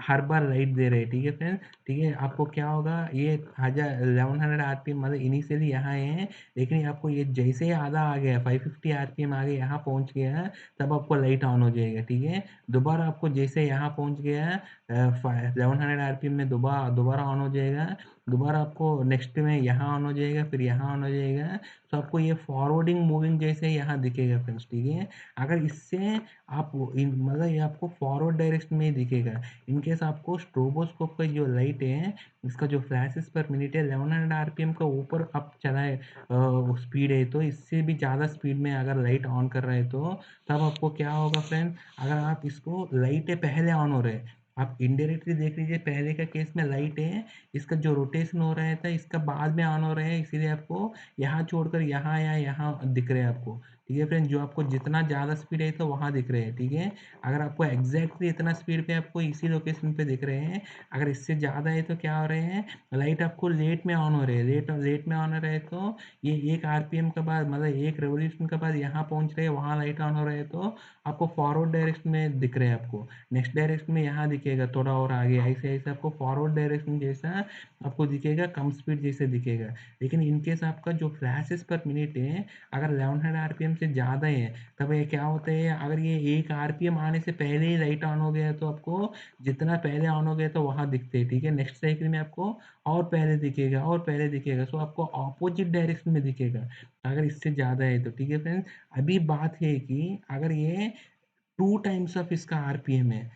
हर बार लाइट दे रहे हैं, ठीक है फ्रेंड्स। ठीक है, आपको क्या होगा, ये 1100 आरपीएम मतलब इनिशियली यहाँ है, लेकिन आपको ये जैसे ही आधा आ गया 550 आरपीएम आ गया, यहाँ पहुँच गया, तब आपको लाइट ऑन हो जाएगा, ठीक है। दोबारा आपको जैसे यहाँ पहुँच गया 1100 आरपीएम में दोबारा दोबारा ऑन हो जाएगा, दोबारा आपको नेक्स्ट में यहाँ ऑन हो जाएगा, फिर यहाँ ऑन हो जाएगा। तो आपको ये फॉरवर्डिंग मूविंग जैसे यहाँ दिखेगा फ्रेंड्स, ठीक है। अगर इससे आप मतलब ये आपको फॉरवर्ड डायरेक्शन में ही दिखेगा। इन केस आपको स्ट्रोबोस्कोप का जो लाइट है, इसका जो फ्लैशेस पर मिनट है 1100 आरपीएम का ऊपर आप चलाए स्पीड है, तो इससे भी ज़्यादा स्पीड में अगर लाइट ऑन कर रहे हैं तो तब आपको क्या होगा फ्रेंड, अगर आप इसको लाइट है पहले ऑन हो रहे हैं, आप इनडायरेक्टली देख लीजिए, पहले का केस में लाइट है, इसका जो रोटेशन हो रहा था इसका बाद में ऑन हो रहा है, इसीलिए आपको यहाँ छोड़कर यहाँ या यहाँ दिख रहे हैं आपको, ठीक है फ्रेंड। जो आपको जितना ज़्यादा स्पीड है तो वहाँ दिख रहे हैं, ठीक है। अगर आपको एग्जैक्टली इतना स्पीड पे आपको इसी लोकेशन पे दिख रहे हैं, अगर इससे ज़्यादा है तो क्या हो रहे हैं, लाइट आपको लेट में ऑन हो रहे हैं, लेट लेट में ऑन हो रहे हैं, तो ये एक आरपीएम के बाद मतलब एक रेवोल्यूशन के बाद यहाँ पहुँच रहे हैं, वहाँ लाइट ऑन हो रहे हैं, तो आपको फॉरवर्ड डायरेक्शन में दिख रहे हैं, आपको नेक्स्ट डायरेक्शन में यहाँ दिखेगा थोड़ा और आगे, ऐसे ऐसे आपको फॉरवर्ड डायरेक्शन जैसा आपको दिखेगा, कम स्पीड जैसे दिखेगा। लेकिन इनकेस आपका जो फ्लैशेस पर मिनट है अगर 1100 आरपीएम से ज़्यादा है, तब ये क्या होता है, अगर ये एक आरपीएम आने से पहले ही लाइट ऑन हो गया तो आपको जितना पहले ऑन हो गया तो वहाँ दिखते हैं, ठीक है। नेक्स्ट साइकिल में आपको और पहले दिखेगा और पहले दिखेगा, सो आपको ऑपोजिट डायरेक्शन में दिखेगा अगर इससे ज़्यादा है तो, ठीक है फ्रेंड्स। अभी बात है कि अगर ये 2 टाइम्स ऑफ इसका आरपीएम है,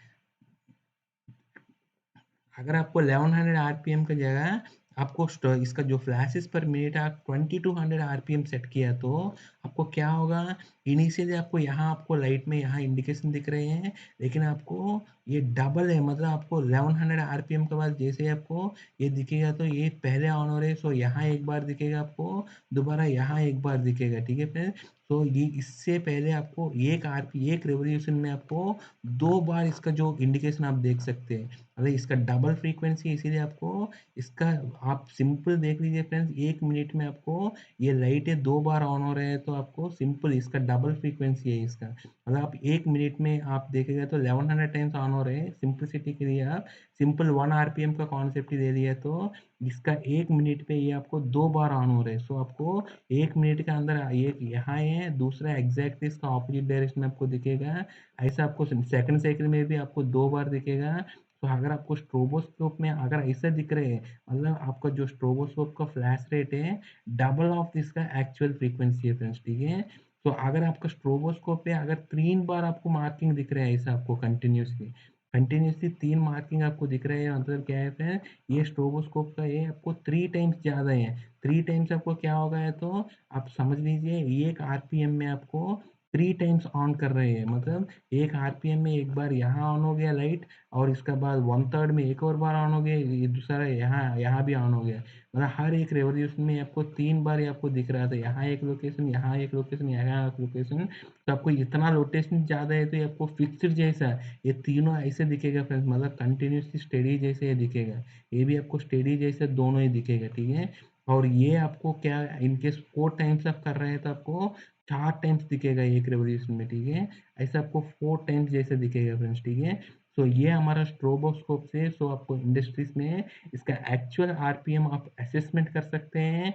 अगर आपको 1100 आरपीएम की जगह आपको इसका जो फ्लैशेस पर मिनट आप 2200 आरपीएम सेट किया, तो आपको क्या होगा, इनिशियली आपको यहाँ आपको लाइट में यहाँ इंडिकेशन दिख रहे हैं, लेकिन आपको ये डबल है, मतलब आपको 1100 आरपीएम के बाद जैसे आपको ये दिखेगा तो ये पहले ऑन हो रहे हैं, सो यहाँ एक बार दिखेगा आपको, दोबारा यहाँ एक बार दिखेगा, ठीक है फ्रेंड। तो ये इससे पहले आपको एक रेवोल्यूशन में आपको दो बार इसका जो इंडिकेशन आप देख सकते हैं, अरे इसका डबल फ्रीक्वेंसी, इसीलिए आपको इसका आप सिंपल देख लीजिए फ्रेंड्स, 1 मिनट में आपको ये लाइटें 2 बार ऑन हो रहे हैं, तो आपको सिंपल इसका डबल फ्रीक्वेंसी है इसका। मतलब आप 1 मिनट में आप देखेंगे तो 1100 टाइम्स ऑन हो रहे हैं, सिंपलिसिटी के लिए आप सिंपल 1 आरपीएम का कॉन्सेप्ट ही दे दिया, तो इसका 1 मिनट पे ये आपको 2 बार ऑन हो रहे हैं। सो आपको 1 मिनट के अंदर एक यहाँ है, दूसरा एग्ज़ैक्टली इसका ऑपोजिट डायरेक्शन में आपको दिखेगा। ऐसा आपको सेकंड साइकिल में भी आपको 2 बार दिखेगा। तो अगर आपको स्ट्रोबोस्कोप में अगर ऐसे दिख रहे हैं, मतलब आपका जो स्ट्रोबोस्कोप का फ्लैश रेट है डबल ऑफ इसका एक्चुअल फ्रीक्वेंसी है फ्रेंड्स, ठीक है। तो अगर आपका स्ट्रोबोस्कोप पे अगर 3 बार आपको मार्किंग दिख रहा है, ऐसा आपको कंटिन्यूसली कंटिन्यूसली 3 मार्किंग आपको दिख रहे हैं, मतलब क्या है फ्रेंड, ये स्ट्रोबोस्कोप का ये आपको 3 टाइम्स ज़्यादा है। 3 टाइम्स आपको क्या होगा है, तो आप समझ लीजिए एक आरपीएम में आपको 3 टाइम्स ऑन कर रहे हैं, मतलब एक आरपीएम में एक बार यहाँ ऑन हो गया लाइट, और इसके बाद 1/3 में एक और बार ऑन हो गया, ये दूसरा यहाँ यहाँ भी ऑन हो गया, मतलब हर एक रेवोल्यूशन में आपको 3 बार ये आपको दिख रहा था, यहाँ एक लोकेशन, यहाँ एक लोकेशन, यहाँ एक लोकेशन। तो आपको इतना रोटेशन ज़्यादा है तो ये आपको फिक्स्ड जैसा ये तीनों ऐसे दिखेगा फ्रेंड्स, मतलब कंटिन्यूसली स्टेडी जैसे ये दिखेगा, ये भी आपको स्टेडी जैसे दोनों ही दिखेगा, ठीक है। और ये आपको क्या, इनकेस 4 टाइम्स आप कर रहे हैं तो आपको 4 टाइम्स दिखेगा एक रेवोल्यूशन में, ठीक है। ऐसा आपको 4 टाइम्स जैसे दिखेगा फ्रेंड्स, ठीक है। सो ये हमारा स्ट्रोबोस्कोप से, सो आपको इंडस्ट्रीज में इसका एक्चुअल आरपीएम आप असेसमेंट कर सकते हैं,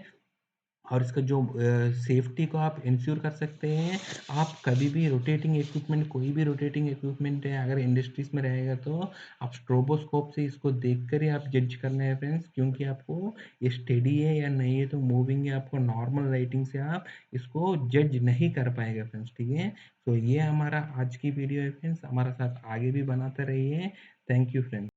और इसका जो सेफ्टी को आप इंश्योर कर सकते हैं। आप कभी भी रोटेटिंग इक्विपमेंट, कोई भी रोटेटिंग इक्विपमेंट है अगर इंडस्ट्रीज में रहेगा, तो आप स्ट्रोबोस्कोप से इसको देखकर ही आप जज करना है फ्रेंड्स, क्योंकि आपको ये स्टेडी है या नहीं है, तो मूविंग है, आपको नॉर्मल लाइटिंग से आप इसको जज नहीं कर पाएगा फ्रेंड्स, ठीक है। तो ये हमारा आज की वीडियो है फ्रेंड्स, हमारे साथ आगे भी बनाते रहिए। Thank you friends.